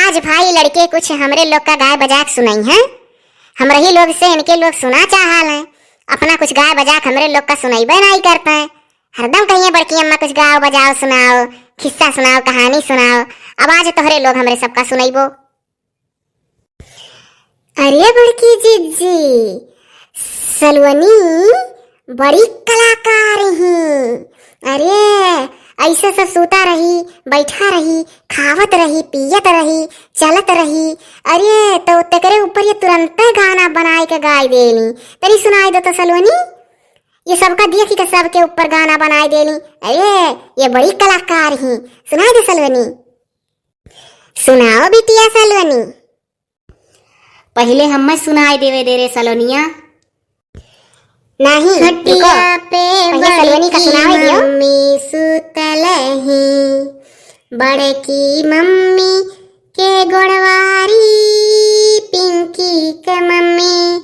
आज भाई लड़के कुछ हमरे लोग का गाय बजाक सुनाई है। हमरा ही लोग से इनके लोग सुना चाहल है। अपना कुछ गाय बजाक हमरे लोग का सुनाईबे नहीं करते हैं। हरदम कहिए बड़की अम्मा कुछ गाओ बजाओ सुनाओ, किस्सा सुनाओ, कहानी सुनाओ। अब आज तोहरे लोग हमरे सबका सुनाइबो। अरे बड़की जीजी, सलवनी बड़ी कलाकार ही। अरे ऐसे सब सूता रही, बैठा रही, खावत रही, पियत रही, चलत रही। अरे तो तकरे ऊपर ये तुरंत गाना बनाए के गाय देली। तरी सुनाई दो तो सलवनी, ये सबका देख के सबके ऊपर गाना बनाए देली। अरे ये बड़ी कलाकार ही। सुनाई दो सलवनी। सुनाओ बिटिया सलवनी। पहले हमें सुनाई देवे दे रे सलोनिया। नहीं खटिया पे सलवनी का सुनाओ दियो। मम्मी सुतल ही, बड़की मम्मी के गोड़वारी, पिंकी के मम्मी,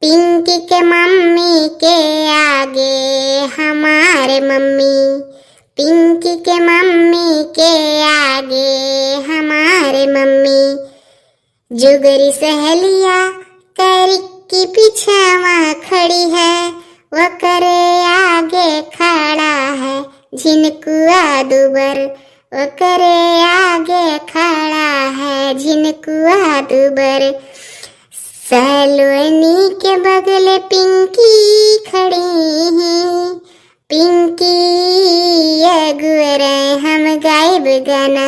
पिंकी के मम्मी के आगे हमारे मम्मी, पिंकी के मम्मी के आगे हमारे मम्मी। जुगरी सहेलिया करी की पीछावा खड़ी है, वो करे आगे खड़ा है झिनकुआ दुबर, वो करे आगे खड़ा है झिनकुआ दुबर। सलोनी के बगल पिंकी खड़ी हैं, पिंकी अगुरे हम गायब गाना,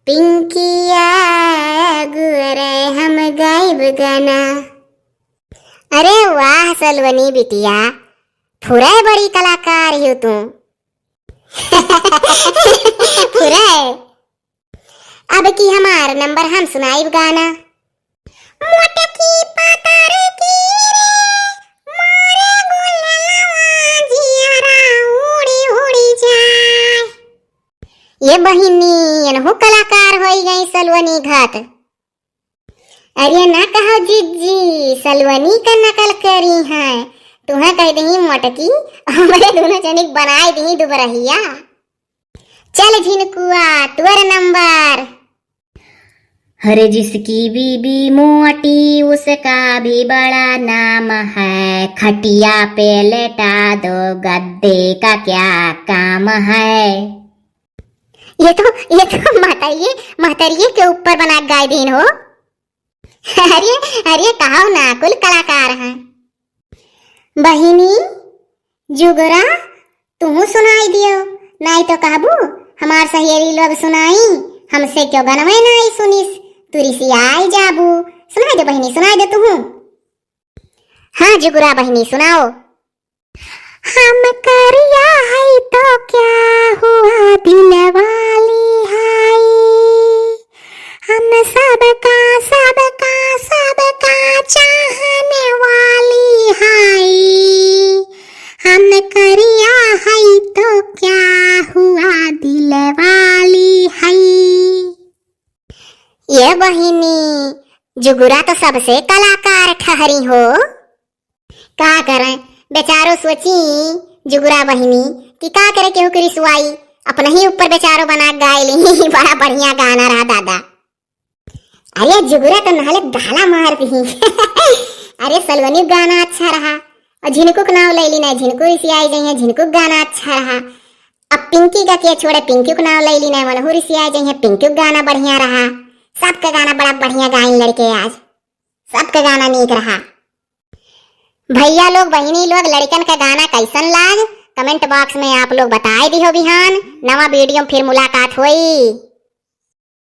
पिंकी अगुरे हम गायब गाना। अरे वाह सलवनी बिटिया, फुरा बड़ी कलाकार हो तू। फुरा अब की हमार नंबर हम सुनाई गाना। मोटकी पातर की रे, मारे गुललवा जियारा उड़ी उड़ी जाए। ये बहिनी एनहु कलाकार हो गई सलवनी घाट। अरे ना कहो जीजी, सलवनी का नकल करी है। तुम्हें कह दी मोटकी, हमारे दोनों जनिक बनाए दी दुबरहिया। चल झिनकुआ तुअर नंबर। हरे जिसकी बीबी मोटी उसका भी बड़ा नाम है, खटिया पे लेटा दो गद्दे का क्या काम है। ये तो महतरिये के ऊपर बना गाय दीन हो। अरे अरे कहो ना, कुल कलाकार हैं। बहिनी जुगरा तुम सुनाई दियो, नहीं तो कहबू हमार सहेली लोग सुनाई, हमसे क्यों गनवे नहीं सुनिस, तुरी सी आई जाबू। सुनाई दे बहिनी, सुनाई दे तुम। हाँ जुगरा बहिनी सुनाओ। हम करिया है तो क्या हुआ दिल वाली है, हम सबका सबका सबका चाहने वाली है, हम करिया है तो क्या हुआ दिल वाली है। ये बहिनी जुगुरा तो सबसे कलाकार ठहरी हो। का करें बेचारो सोची जुगुरा बहिनी कि का करे केहू की रिसवाई, अपना ही ऊपर बेचारो बना गाय ली। बड़ा बढ़िया गाना रहा दादा। अरे जुगुरा तो नाले गाला मार दी। अरे सलवनी गाना अच्छा रहा, और झिनकुक नाव ले ली नहीं, झिनकू रिसियाई गई है, झिनकुक गाना अच्छा रहा। अब पिंकी का के छोड़े पिंकी को नाव ले ली नहीं, मनहू रिसियाई गई है, पिंकी गाना बढ़िया रहा। सबका गाना बड़ा बढ़िया गायन लड़के आज, सबका गाना नीक रहा। भैया लोग बहिनी लोग लड़कन का गाना कैसन लाग, कमेंट बॉक्स में आप लोग बताए दी हो बिहान। नवा वीडियो फिर मुलाकात हुई।